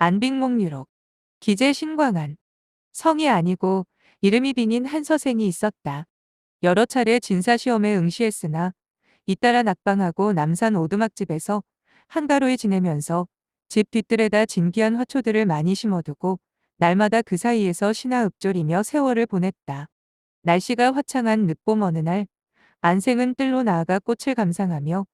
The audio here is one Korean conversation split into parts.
안빅목유록. 기재 신광한. 성이 아니고 이름이 빈인 한 서생이 있었다. 여러 차례 진사시험에 응시했으나 잇따라 낙방하고 남산 오두막집에서 한가로이 지내면서 집 뒤뜰에다 진귀한 화초들을 많이 심어두고 날마다 그 사이에서 신화읍졸이며 세월을 보냈다. 날씨가 화창한 늦봄 어느 날 안생은 뜰로 나아가 꽃을 감상하며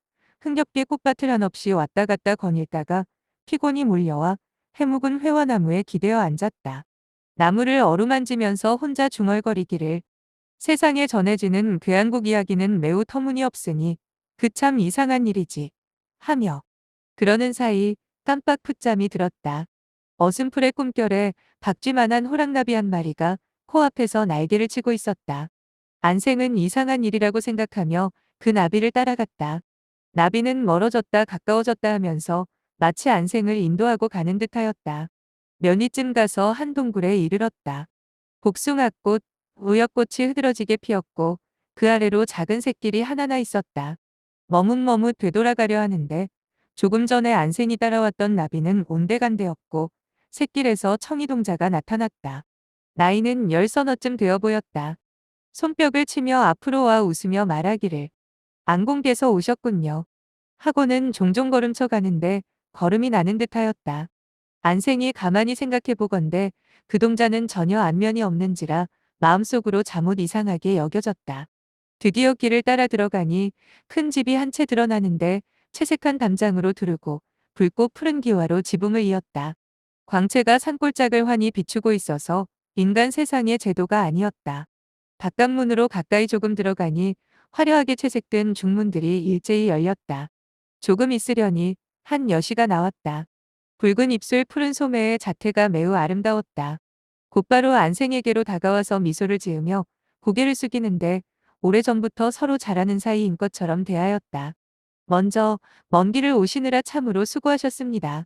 흥겹게 꽃밭을 한없이 왔다 갔다 거닐다가 피곤이 몰려와 해묵은 회화나무에 기대어 앉았다. 나무를 어루만지면서 혼자 중얼거리기를 세상에 전해지는 괴한국 이야기는 매우 터무니없으니 그 참 이상한 일이지 하며 그러는 사이 깜빡 풋잠이 들었다. 어슴풀의 꿈결에 박쥐만한 호랑나비 한 마리가 코앞에서 날개를 치고 있었다. 안생은 이상한 일이라고 생각하며 그 나비를 따라갔다. 나비는 멀어졌다 가까워졌다 하면서 마치 안생을 인도하고 가는 듯하였다. 며니쯤 가서 한 동굴에 이르렀다. 복숭아꽃, 우엽꽃이 흐드러지게 피었고 그 아래로 작은 새길이 하나나 있었다. 머뭇머뭇 되돌아가려 하는데 조금 전에 안생이 따라왔던 나비는 온데간데없고 새길에서 청이동자가 나타났다. 나이는 10서너쯤 되어 보였다. 손뼉을 치며 앞으로 와 웃으며 말하기를 안공께서 오셨군요. 하고는 종종 걸음쳐 가는데 걸음이 나는 듯하였다. 안생이 가만히 생각해 보건대 그 동자는 전혀 안면이 없는지라 마음속으로 잠옷 이상하게 여겨졌다. 드디어 길을 따라 들어가니 큰 집이 한 채 드러나는데 채색한 담장으로 두르고 붉고 푸른 기와로 지붕을 이었다. 광채가 산골짝을 환히 비추고 있어서 인간 세상의 제도가 아니었다. 바깥문으로 가까이 조금 들어가니 화려하게 채색된 중문들이 일제히 열렸다. 조금 있으려니 한 여시가 나왔다. 붉은 입술 푸른 소매의 자태가 매우 아름다웠다. 곧바로 안생에게로 다가와서 미소를 지으며 고개를 숙이는데 오래전부터 서로 잘 아는 사이인 것처럼 대하였다. 먼저 먼 길을 오시느라 참으로 수고하셨습니다.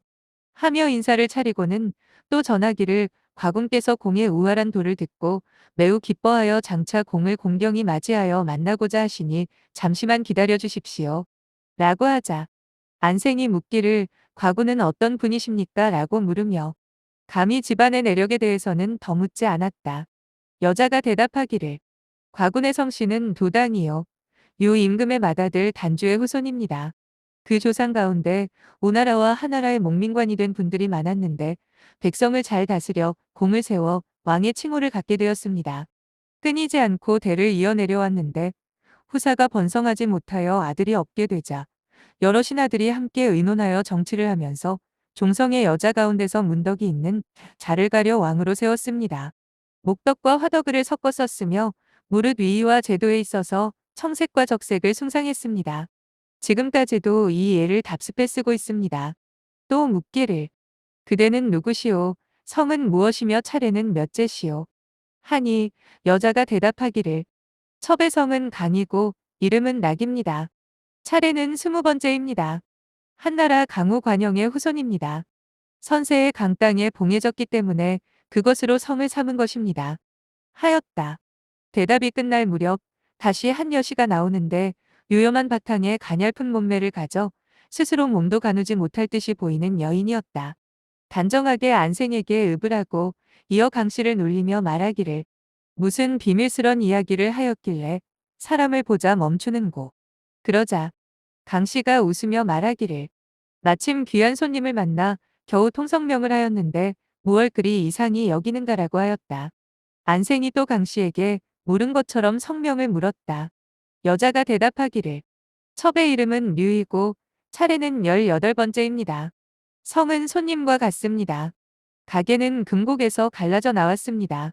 하며 인사를 차리고는 또 전하기를 과공께서 공의 우월한 도를 듣고 매우 기뻐하여 장차 공을 공경히 맞이하여 만나고자 하시니 잠시만 기다려 주십시오. 라고 하자 안생이 묻기를 과구는 어떤 분이십니까? 라고 물으며 감히 집안의 내력에 대해서는 더 묻지 않았다. 여자가 대답하기를 과군의 성씨는 도당이요. 유 임금의 맏아들 단주의 후손입니다. 그 조상 가운데 오나라와 하나라의 목민관이 된 분들이 많았는데 백성을 잘 다스려 공을 세워 왕의 칭호를 갖게 되었습니다. 끊이지 않고 대를 이어내려왔는데 후사가 번성하지 못하여 아들이 없게 되자 여러 신하들이 함께 의논하여 정치를 하면서 종성의 여자 가운데서 문덕이 있는 자를 가려 왕으로 세웠습니다. 목덕과 화덕을 섞어 썼으며 무릇 위의와 제도에 있어서 청색과 적색을 숭상했습니다. 지금까지도 이 예를 답습해 쓰고 있습니다. 또 묻기를 그대는 누구시오? 성은 무엇이며 차례는 몇째시오? 하니 여자가 대답하기를 첩의 성은 강이고 이름은 낙입니다. 차례는 20번째입니다. 한나라 강우 관영의 후손입니다. 선세의 강땅에 봉해졌기 때문에 그것으로 성을 삼은 것입니다. 하였다. 대답이 끝날 무렵 다시 한 여시가 나오는데 요염한 바탕에 가냘픈 몸매를 가져 스스로 몸도 가누지 못할 듯이 보이는 여인이었다. 단정하게 안생에게 읍을 하고 이어 강씨를 놀리며 말하기를 무슨 비밀스런 이야기를 하였길래 사람을 보자 멈추는고. 그러자 강씨가 웃으며 말하기를 마침 귀한 손님을 만나 겨우 통성명을 하였는데 무얼 그리 이상히 여기는가라고 하였다. 안생이 또 강씨에게 물은 것처럼 성명을 물었다. 여자가 대답하기를 첩의 이름은 류이고 차례는 18번째입니다. 성은 손님과 같습니다. 가게는 금곡에서 갈라져 나왔습니다.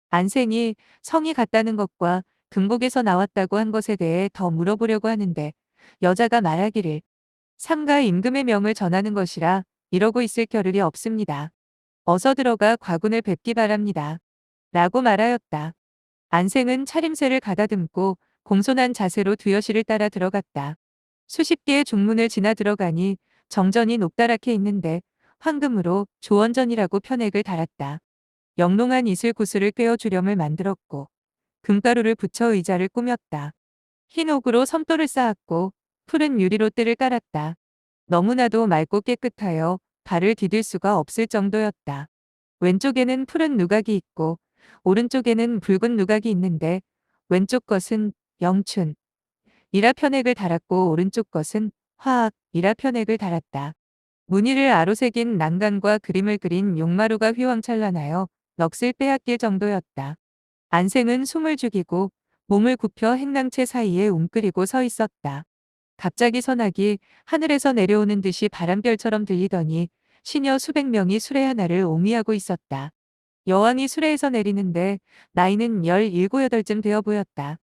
안생이 성이 같다는 것과 금곡에서 나왔다고 한 것에 대해 더 물어보려고 하는데 여자가 말하기를 상가 임금의 명을 전하는 것이라 이러고 있을 겨를이 없습니다. 어서 들어가 과군을 뵙기 바랍니다. 라고 말하였다. 안생은 차림새를 가다듬고 공손한 자세로 두여시를 따라 들어갔다. 수십 개의 중문을 지나 들어가니 정전이 높다랗게 있는데 황금으로 조원전이라고 편액을 달았다. 영롱한 이슬 구슬을 꿰어 주렴을 만들었고 금가루를 붙여 의자를 꾸몄다. 흰 옥으로 섬돌을 쌓았고 푸른 유리로 뜰을 깔았다. 너무나도 맑고 깨끗하여 발을 디딜 수가 없을 정도였다. 왼쪽에는 푸른 누각이 있고 오른쪽에는 붉은 누각이 있는데 왼쪽 것은 영춘 이라 편액을 달았고 오른쪽 것은 화학 이라 편액을 달았다. 무늬를 아로새긴 난간과 그림을 그린 용마루가 휘황찬란하여 넋을 빼앗길 정도였다. 안생은 숨을 죽이고 몸을 굽혀 행랑채 사이에 웅크리고 서 있었다. 갑자기 선악이 하늘에서 내려오는 듯이 바람결처럼 들리더니 시녀 수백 명이 수레 하나를 옹이하고 있었다. 여왕이 수레에서 내리는데 나이는 17, 8쯤 되어 보였다.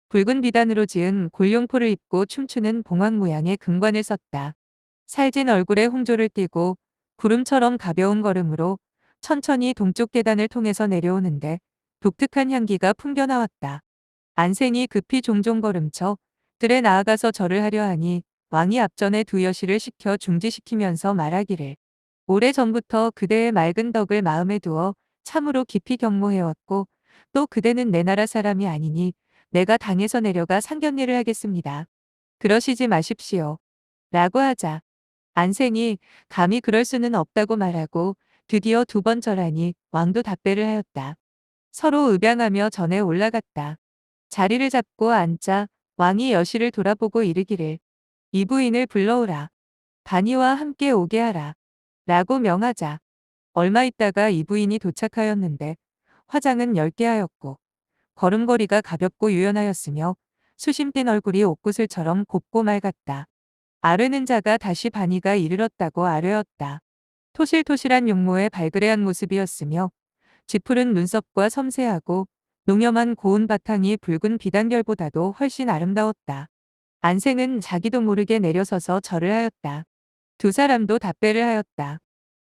붉은 비단으로 지은 골룡포를 입고 춤추는 봉황 모양의 금관을 썼다. 살진 얼굴에 홍조를 띠고 구름처럼 가벼운 걸음으로 천천히 동쪽 계단을 통해서 내려오는데 독특한 향기가 풍겨나왔다. 안생이 급히 종종 걸음쳐 들에 나아가서 절을 하려 하니 왕이 앞전에 두 여시를 시켜 중지시키면서 말하기를 오래전부터 그대의 맑은 덕을 마음에 두어 참으로 깊이 경모해왔고 또 그대는 내 나라 사람이 아니니 내가 당에서 내려가 상견례를 하겠습니다. 그러시지 마십시오. 라고 하자 안생이 감히 그럴 수는 없다고 말하고 드디어 두 번 절하니 왕도 답배를 하였다. 서로 의병하며 전에 올라갔다. 자리를 잡고 앉자 왕이 여시를 돌아보고 이르기를 이 부인을 불러오라. 반이와 함께 오게 하라. 라고 명하자 얼마 있다가 이 부인이 도착하였는데 화장은 엷게 하였고 걸음걸이가 가볍고 유연하였으며 수심 띤 얼굴이 옥구슬처럼 곱고 맑았다. 아뢰는 자가 다시 반이가 이르렀다고 아뢰었다. 토실토실한 용모의 발그레한 모습이었으며 짙푸른 눈썹과 섬세하고 농염한 고운 바탕이 붉은 비단결보다도 훨씬 아름다웠다. 안생은 자기도 모르게 내려서서 절을 하였다. 두 사람도 답배를 하였다.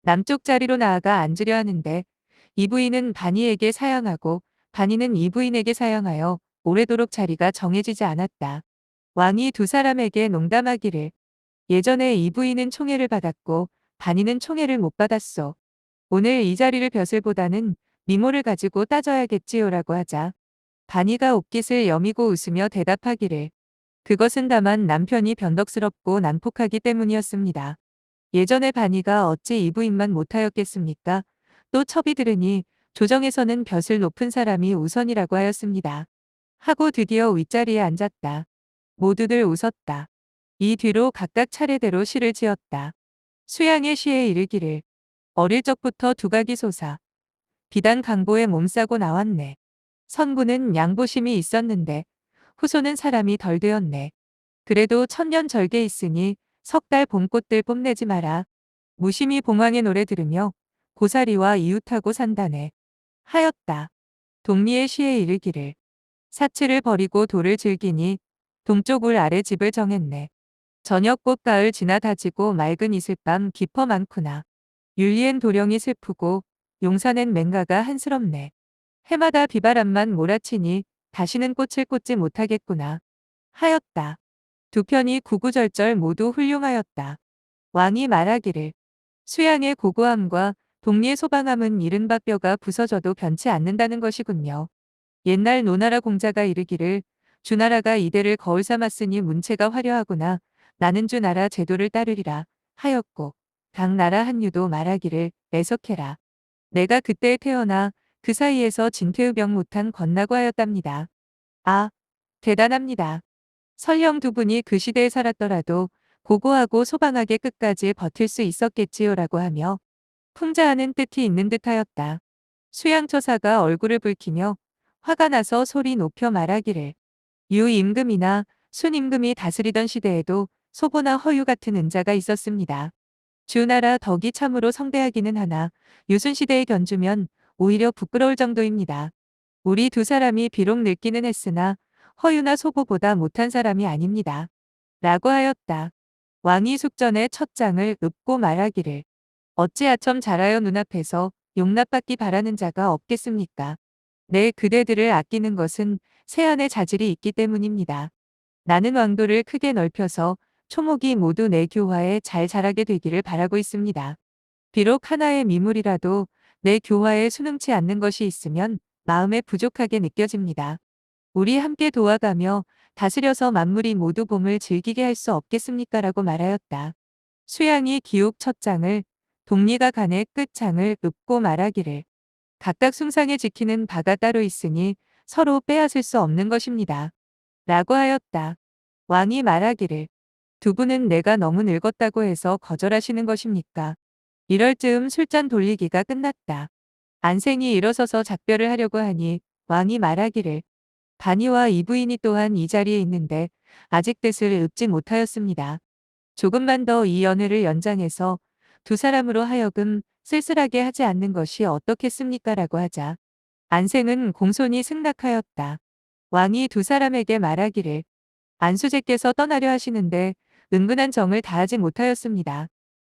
남쪽 자리로 나아가 앉으려 하는데 이 부인은 반이에게 사양하고 반이는 이 부인에게 사양하여 오래도록 자리가 정해지지 않았다. 왕이 두 사람에게 농담하기를 예전에 이 부인은 총애를 받았고 반이는 총애를 못 받았소. 오늘 이 자리를 벼슬보다는 미모를 가지고 따져야겠지요라고 하자 반이가 옷깃을 여미고 웃으며 대답하기를 그것은 다만 남편이 변덕스럽고 난폭하기 때문이었습니다. 예전에 반이가 어찌 이 부인만 못하였겠습니까? 또 첩이 들으니 조정에서는 벼슬 높은 사람이 우선이라고 하였습니다. 하고 드디어 윗자리에 앉았다. 모두들 웃었다. 이 뒤로 각각 차례대로 시를 지었다. 수양의 시에 이르기를 어릴 적부터 두각이 솟아 비단 강보에 몸싸고 나왔네. 선구는 양보심이 있었는데 후손은 사람이 덜 되었네. 그래도 천년 절개 있으니 석 달 봄꽃들 뽐내지 마라. 무심히 봉황의 노래 들으며 고사리와 이웃하고 산다네. 하였다. 동리의 시에 이르기를 사치를 버리고 도를 즐기니 동쪽 울 아래 집을 정했네. 저녁꽃 가을 지나 다지고 맑은 이슬밤 깊어 많구나. 율리엔 도령이 슬프고 용산엔 맹가가 한스럽네. 해마다 비바람만 몰아치니 다시는 꽃을 꽂지 못하겠구나. 하였다. 두 편이 구구절절 모두 훌륭하였다. 왕이 말하기를 수양의 고고함과 동리의 소방함은 이른바 뼈가 부서져도 변치 않는다는 것이군요. 옛날 노나라 공자가 이르기를 주나라가 이대를 거울 삼았으니 문체가 화려하구나. 나는 주나라 제도를 따르리라 하였고 각 나라 한유도 말하기를 애석해라. 내가 그때에 태어나 그 사이에서 진퇴의병 못한 건나고 하였답니다. 아, 대단합니다. 설령 두 분이 그 시대에 살았더라도 고고하고 소방하게 끝까지 버틸 수 있었겠지요라고 하며 풍자하는 뜻이 있는 듯하였다. 수양처사가 얼굴을 붉히며 화가 나서 소리 높여 말하기를 유임금이나 순임금이 다스리던 시대에도 소보나 허유 같은 은자가 있었습니다. 주나라 덕이 참으로 성대하기는 하나 유순시대에 견주면 오히려 부끄러울 정도입니다. 우리 두 사람이 비록 늙기는 했으나 허유나 소보보다 못한 사람이 아닙니다. 라고 하였다. 왕이 숙전의 첫 장을 읊고 말하기를 어찌 아첨 잘하여 눈앞에서 용납받기 바라는 자가 없겠습니까? 내 그대들을 아끼는 것은 세안의 자질이 있기 때문입니다. 나는 왕도를 크게 넓혀서 초목이 모두 내 교화에 잘 자라게 되기를 바라고 있습니다. 비록 하나의 미물이라도 내 교화에 순응치 않는 것이 있으면 마음에 부족하게 느껴집니다. 우리 함께 도와가며 다스려서 만물이 모두 봄을 즐기게 할 수 없겠습니까? 라고 말하였다. 수양이 기욱 첫 장을 동리가 간의 끝창을 읊고 말하기를 각각 숭상에 지키는 바가 따로 있으니 서로 빼앗을 수 없는 것입니다. 라고 하였다. 왕이 말하기를 두 분은 내가 너무 늙었다고 해서 거절하시는 것입니까? 이럴 즈음 술잔 돌리기가 끝났다. 안생이 일어서서 작별을 하려고 하니 왕이 말하기를 반이와 이 부인이 또한 이 자리에 있는데 아직 뜻을 읊지 못하였습니다. 조금만 더 이 연회를 연장해서 두 사람으로 하여금 쓸쓸하게 하지 않는 것이 어떻겠습니까? 라고 하자 안생은 공손히 승낙하였다. 왕이 두 사람에게 말하기를 안수제께서 떠나려 하시는데 은근한 정을 다하지 못하였습니다.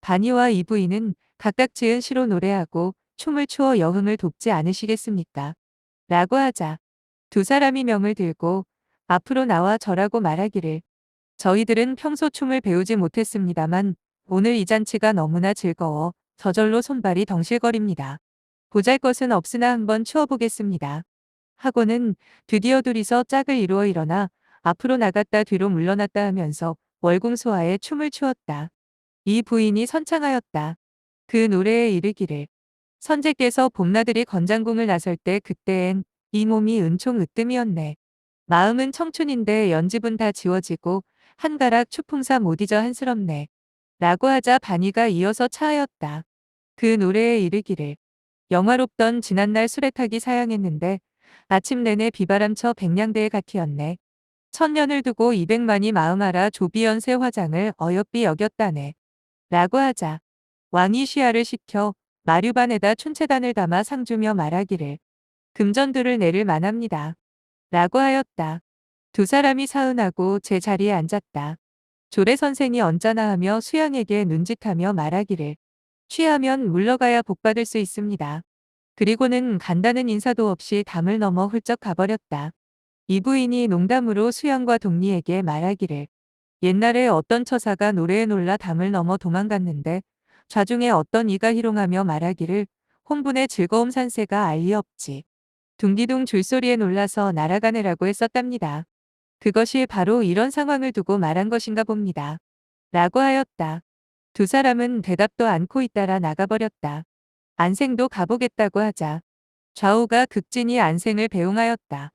반이와 이 부인은 각각 지은 시로 노래하고 춤을 추어 여흥을 돕지 않으시겠습니까? 라고 하자 두 사람이 명을 들고 앞으로 나와 절하고 말하기를 저희들은 평소 춤을 배우지 못했습니다만 오늘 이 잔치가 너무나 즐거워 저절로 손발이 덩실거립니다. 보잘것은 없으나 한번 추어보겠습니다. 하고는 드디어 둘이서 짝을 이루어 일어나 앞으로 나갔다 뒤로 물러났다 하면서 월궁소하에 춤을 추었다. 이 부인이 선창하였다. 그 노래에 이르기를 선제께서 봄나들이 건장궁을 나설 때 그때엔 이 몸이 은총 으뜸이었네. 마음은 청춘인데 연집은 다 지워지고 한가락 추풍사 못 잊어 한스럽네. 라고 하자 반이가 이어서 차하였다. 그 노래에 이르기를 영화롭던 지난날 수레타기 사양했는데 아침 내내 비바람쳐 백냥대에 갇히었네. 천년을 두고 200만이 마음알아 조비연세 화장을 어여삐 여겼다네. 라고 하자 왕이 시야를 시켜 마류반에다 춘채단을 담아 상주며 말하기를 금전들을 내릴 만합니다. 라고 하였다. 두 사람이 사은하고 제 자리에 앉았다. 조례 선생이 언짢아 하며 수양에게 눈짓하며 말하기를 취하면 물러가야 복받을 수 있습니다. 그리고는 간다는 인사도 없이 담을 넘어 훌쩍 가버렸다. 이 부인이 농담으로 수양과 동리에게 말하기를 옛날에 어떤 처사가 노래에 놀라 담을 넘어 도망갔는데 좌중에 어떤 이가 희롱하며 말하기를 혼분의 즐거움 산세가 알리 없지. 둥기둥 줄소리에 놀라서 날아가네라고 했었답니다. 그것이 바로 이런 상황을 두고 말한 것인가 봅니다. 라고 하였다. 두 사람은 대답도 않고 잇따라 나가버렸다. 안생도 가보겠다고 하자 좌우가 극진히 안생을 배웅하였다.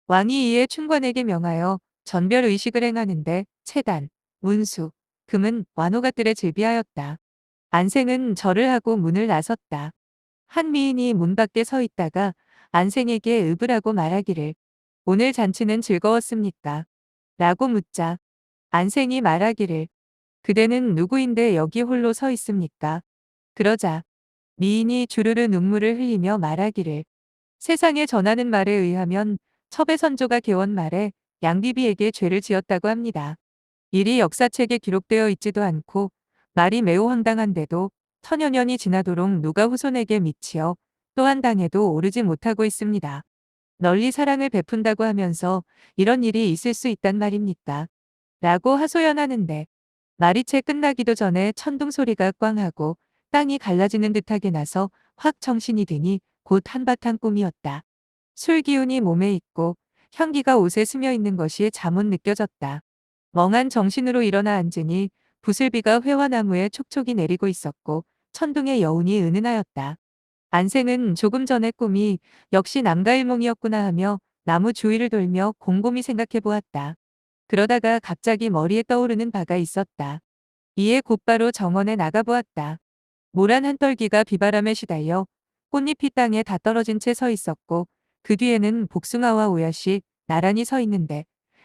왕이 이에 춘관에게 명하여 전별 의식을 행하는데 채단, 문수, 금은 완호가들에 즐비하였다. 안생은 절을 하고 문을 나섰다. 한 미인이 문 밖에 서 있다가 안생에게 읍을 하고 말하기를 오늘 잔치는 즐거웠습니까? 라고 묻자 안생이 말하기를 그대는 누구인데 여기 홀로 서 있습니까? 그러자 미인이 주르르 눈물을 흘리며 말하기를 세상에 전하는 말에 의하면 첩의 선조가 개원 말에 양비비에게 죄를 지었다고 합니다. 일이 역사책에 기록되어 있지도 않고 말이 매우 황당한데도 천여 년이 지나도록 누가 후손에게 미치어 또한 당에도 오르지 못하고 있습니다. 널리 사랑을 베푼다고 하면서 이런 일이 있을 수 있단 말입니까? 라고 하소연하는데 말이 채 끝나기도 전에 천둥 소리가 꽝 하고 땅이 갈라지는 듯하게 나서 확 정신이 드니 곧 한바탕 꿈이었다. 술 기운이 몸에 있고 향기가 옷에 스며 있는 것이 잠옷 느껴졌다. 멍한 정신으로 일어나 앉으니 부슬비가 회화나무에 촉촉이 내리고 있었고 천둥의 여운이 은은하였다. 안생은 조금 전의 꿈이 역시 남가일몽이었구나 하며 나무 주위를 돌며 곰곰이 생각해 보았다. 그러다가 갑자기 머리에 떠오르는 바가 있었다. 이에 곧바로 정원에 나가보았다. 모란 한 떨기가 비바람에 시달려 꽃잎이 땅에 다 떨어진 채 서 있었고 그 뒤에는 복숭아와 오엿이 나란히 서 있는데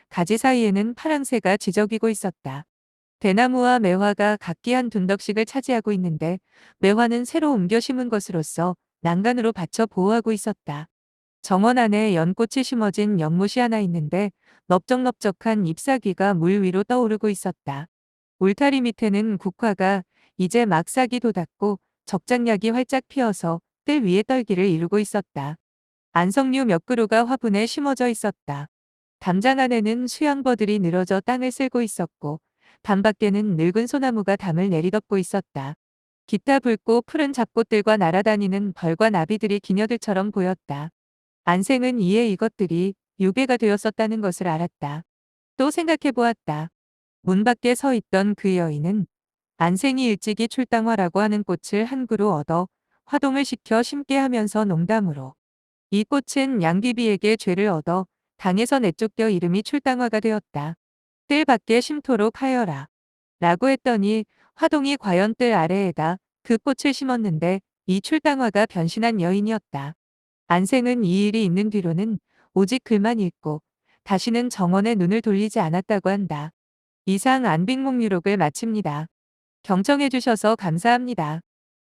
가지 사이에는 파랑새가 지저귀고 있었다. 대나무와 매화가 각기 한 둔덕씩을 차지하고 있는데 매화는 새로 옮겨 심은 것으로서 난간으로 받쳐 보호하고 있었다. 정원 안에 연꽃이 심어진 연못이 하나 있는데 넓적넓적한 잎사귀가 물 위로 떠오르고 있었다. 울타리 밑에는 국화가 이제 막 싹이 돋았고 적장약이 활짝 피어서 뜰 위에 떨기를 이루고 있었다. 안석류 몇 그루가 화분에 심어져 있었다. 담장 안에는 수양버들이 늘어져 땅을 쓸고 있었고 담 밖에는 늙은 소나무가 담을 내리덮고 있었다. 기타 붉고 푸른 잡꽃들과 날아다니는 벌과 나비들이 기녀들처럼 보였다. 안생은 이에 이것들이 유괴가 되었었다는 것을 알았다. 또 생각해 보았다. 문 밖에 서 있던 그 여인은 안생이 일찍이 출당화라고 하는 꽃을 한 그루 얻어 화동을 시켜 심게 하면서 농담으로 이 꽃은 양비비에게 죄를 얻어 당에서 내쫓겨 이름이 출당화가 되었다. 뜰 밖에 심도록 하여라. 라고 했더니 화동이 과연 뜰 아래에다 그 꽃을 심었는데 이 출당화가 변신한 여인이었다. 안생은 이 일이 있는 뒤로는 오직 글만 읽고 다시는 정원에 눈을 돌리지 않았다고 한다. 이상 안빅목유록을 마칩니다. 경청해 주셔서 감사합니다.